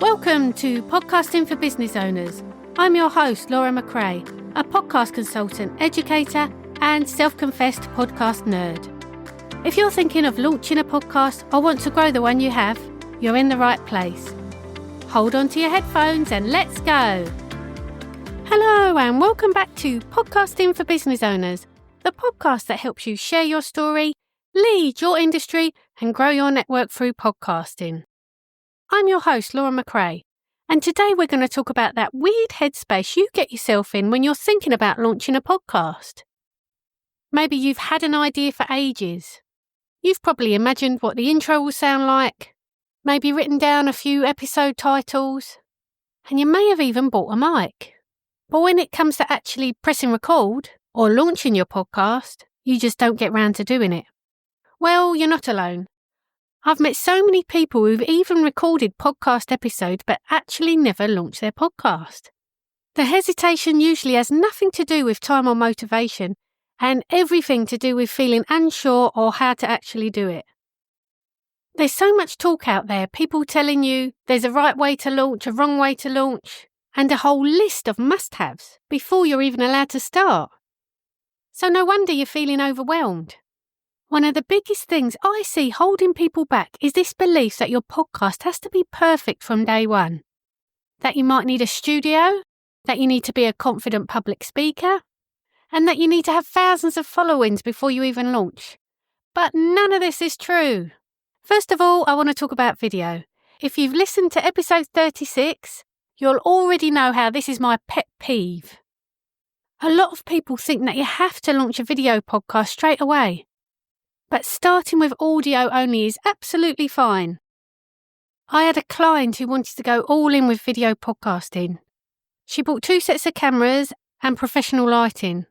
Welcome to Podcasting for Business Owners. I'm your host, Laura McRae, a podcast consultant, educator, and self-confessed podcast nerd. If you're thinking of launching a podcast or want to grow the one you have, you're in the right place. Hold on to your headphones and let's go. Hello and welcome back to Podcasting for Business Owners, the podcast that helps you share your story, lead your industry, and grow your network through podcasting. I'm your host, Laura McRae, and today we're going to talk about that weird headspace you get yourself in when you're thinking about launching a podcast. Maybe you've had an idea for ages. You've probably imagined what the intro will sound like, maybe written down a few episode titles, and you may have even bought a mic. But when it comes to actually pressing record or launching your podcast, you just don't get round to doing it. Well, you're not alone. I've met so many people who've even recorded podcast episodes but actually never launched their podcast. The hesitation usually has nothing to do with time or motivation and everything to do with feeling unsure or how to actually do it. There's so much talk out there, people telling you there's a right way to launch, a wrong way to launch, and a whole list of must-haves before you're even allowed to start. So no wonder you're feeling overwhelmed. One of the biggest things I see holding people back is this belief that your podcast has to be perfect from day one. That you might need a studio, that you need to be a confident public speaker, and that you need to have thousands of followings before you even launch. But none of this is true. First of all, I want to talk about video. If you've listened to episode 36, you'll already know how this is my pet peeve. A lot of people think that you have to launch a video podcast straight away. But starting with audio only is absolutely fine. I had a client who wanted to go all in with video podcasting. She bought 2 sets of cameras and professional lighting.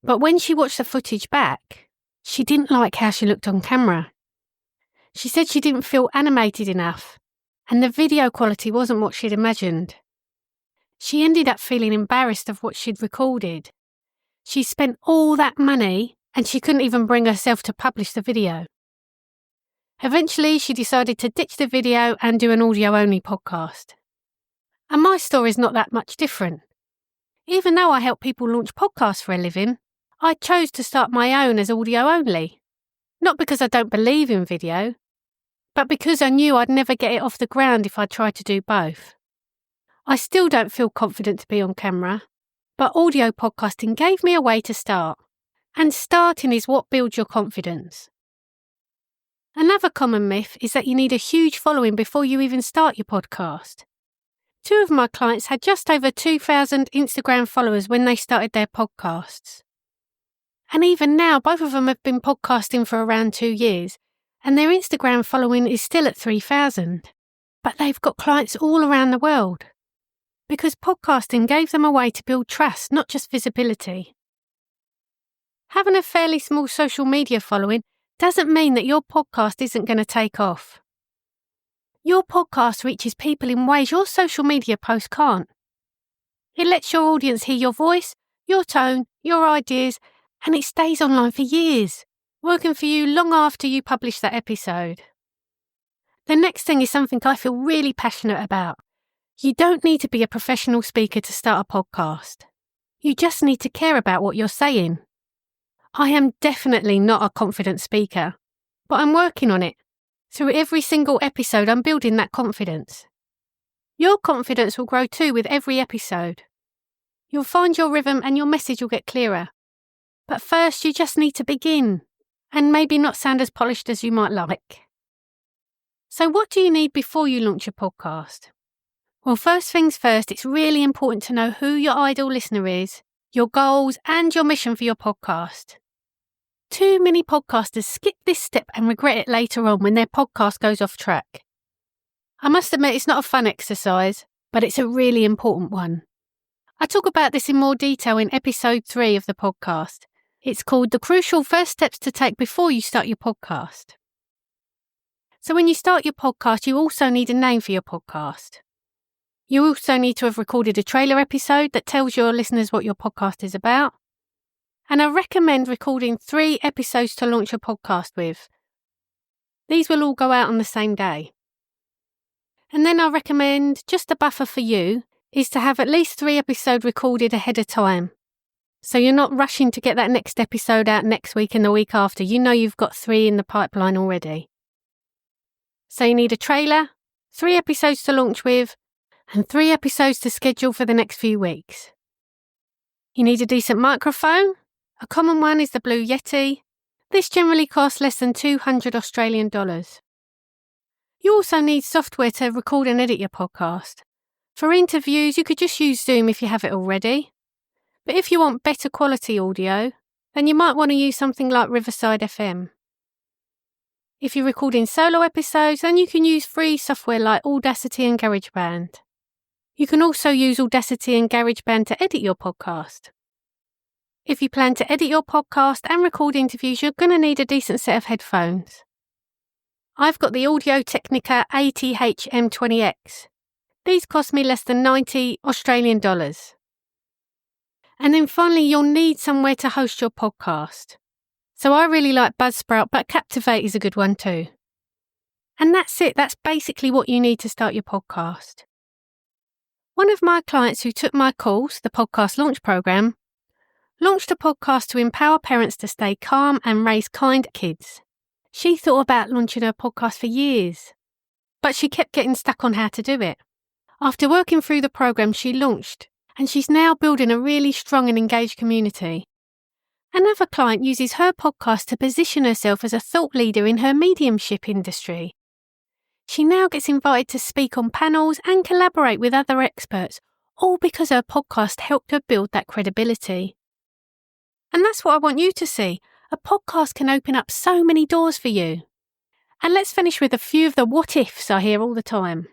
But when she watched the footage back, she didn't like how she looked on camera. She said she didn't feel animated enough, and the video quality wasn't what she'd imagined. She ended up feeling embarrassed of what she'd recorded. She spent all that money and she couldn't even bring herself to publish the video. Eventually, she decided to ditch the video and do an audio-only podcast. And my story's not that much different. Even though I help people launch podcasts for a living, I chose to start my own as audio-only. Not because I don't believe in video, but because I knew I'd never get it off the ground if I tried to do both. I still don't feel confident to be on camera, but audio podcasting gave me a way to start. And starting is what builds your confidence. Another common myth is that you need a huge following before you even start your podcast. 2 of my clients had just over 2,000 Instagram followers when they started their podcasts. And even now, both of them have been podcasting for around 2 years, and their Instagram following is still at 3,000. But they've got clients all around the world. Because podcasting gave them a way to build trust, not just visibility. Having a fairly small social media following doesn't mean that your podcast isn't going to take off. Your podcast reaches people in ways your social media post can't. It lets your audience hear your voice, your tone, your ideas, and it stays online for years, working for you long after you publish that episode. The next thing is something I feel really passionate about. You don't need to be a professional speaker to start a podcast. You just need to care about what you're saying. I am definitely not a confident speaker, but I'm working on it. Through every single episode, I'm building that confidence. Your confidence will grow too with every episode. You'll find your rhythm and your message will get clearer. But first, you just need to begin, and maybe not sound as polished as you might like. So what do you need before you launch a podcast? Well, first things first, it's really important to know who your ideal listener is, your goals, and your mission for your podcast. Too many podcasters skip this step and regret it later on when their podcast goes off track. I must admit it's not a fun exercise, but it's a really important one. I talk about this in more detail in episode 3 of the podcast. It's called The Crucial First Steps to Take Before You Start Your Podcast. So when you start your podcast, you also need a name for your podcast. You also need to have recorded a trailer episode that tells your listeners what your podcast is about. And I recommend recording 3 episodes to launch a podcast with. These will all go out on the same day. And then I recommend just a buffer for you is to have at least 3 episodes recorded ahead of time. So you're not rushing to get that next episode out next week and the week after. You know you've got 3 in the pipeline already. So you need a trailer, 3 episodes to launch with, and 3 episodes to schedule for the next few weeks. You need a decent microphone. A common one is the Blue Yeti. This generally costs less than $200 Australian dollars. You also need software to record and edit your podcast. For interviews, you could just use Zoom if you have it already. But if you want better quality audio, then you might want to use something like Riverside FM. If you're recording solo episodes, then you can use free software like Audacity and GarageBand. You can also use Audacity and GarageBand to edit your podcast. If you plan to edit your podcast and record interviews, you're going to need a decent set of headphones. I've got the Audio-Technica ATH M20X. These cost me less than $90 Australian dollars. And then finally, you'll need somewhere to host your podcast. So I really like Buzzsprout, but Captivate is a good one too. And that's it. That's basically what you need to start your podcast. One of my clients who took my course, the Podcast Launch Program, launched a podcast to empower parents to stay calm and raise kind kids. She thought about launching her podcast for years, but she kept getting stuck on how to do it. After working through the program, she launched, and she's now building a really strong and engaged community. Another client uses her podcast to position herself as a thought leader in her mediumship industry. She now gets invited to speak on panels and collaborate with other experts, all because her podcast helped her build that credibility. And that's what I want you to see. A podcast can open up so many doors for you. And let's finish with a few of the what ifs I hear all the time.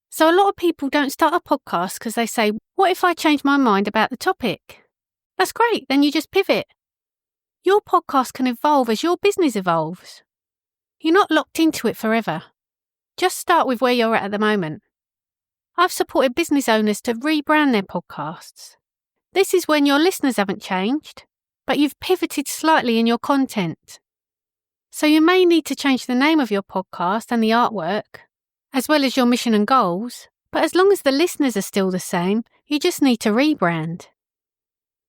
So a lot of people don't start a podcast because they say, what if I change my mind about the topic? That's great, then you just pivot. Your podcast can evolve as your business evolves. You're not locked into it forever. Just start with where you're at the moment. I've supported business owners to rebrand their podcasts. This is when your listeners haven't changed, but you've pivoted slightly in your content. So you may need to change the name of your podcast and the artwork, as well as your mission and goals, but as long as the listeners are still the same, you just need to rebrand.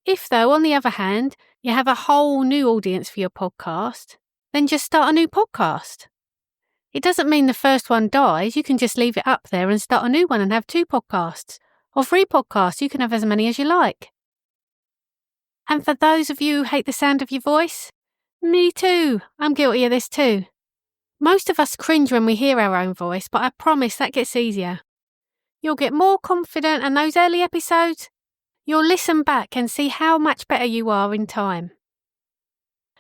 If, though, on the other hand, you have a whole new audience for your podcast, then just start a new podcast. It doesn't mean the first one dies. You can just leave it up there and start a new one and have 2 podcasts. Or 3 podcasts. You can have as many as you like. And for those of you who hate the sound of your voice, me too. I'm guilty of this too. Most of us cringe when we hear our own voice, but I promise that gets easier. You'll get more confident, and those early episodes, you'll listen back and see how much better you are in time.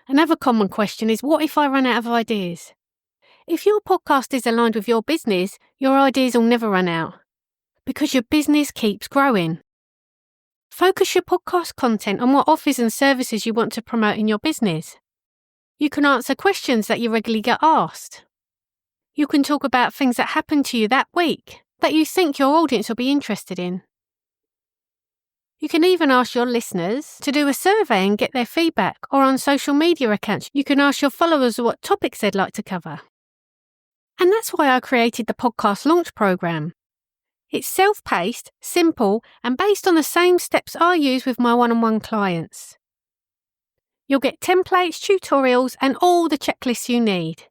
Another common question is, what if I run out of ideas? If your podcast is aligned with your business, your ideas will never run out, because your business keeps growing. Focus your podcast content on what offers and services you want to promote in your business. You can answer questions that you regularly get asked. You can talk about things that happened to you that week that you think your audience will be interested in. You can even ask your listeners to do a survey and get their feedback, or on social media accounts, you can ask your followers what topics they'd like to cover. And that's why I created the Podcast Launch Program. It's self-paced, simple, and based on the same steps I use with my one-on-one clients. You'll get templates, tutorials, and all the checklists you need.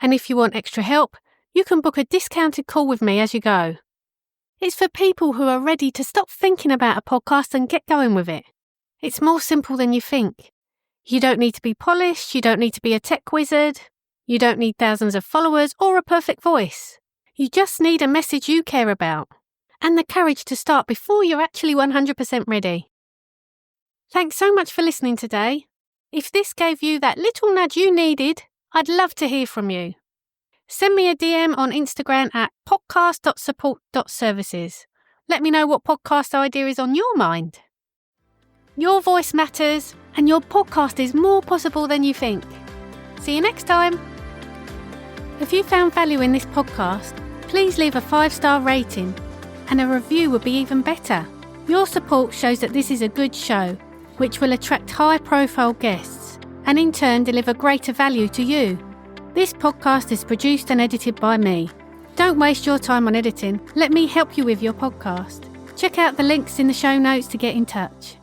And if you want extra help, you can book a discounted call with me as you go. It's for people who are ready to stop thinking about a podcast and get going with it. It's more simple than you think. You don't need to be polished, you don't need to be a tech wizard, you don't need thousands of followers or a perfect voice. You just need a message you care about and the courage to start before you're actually 100% ready. Thanks so much for listening today. If this gave you that little nudge you needed, I'd love to hear from you. Send me a DM on Instagram at podcast.support.services. Let me know what podcast idea is on your mind. Your voice matters, and your podcast is more possible than you think. See you next time. If you found value in this podcast, please leave a 5-star rating, and a review would be even better. Your support shows that this is a good show, which will attract high-profile guests, and in turn deliver greater value to you. This podcast is produced and edited by me, Don't waste your time on editing. Let me help you with your podcast. Check out the links in the show notes to get in touch.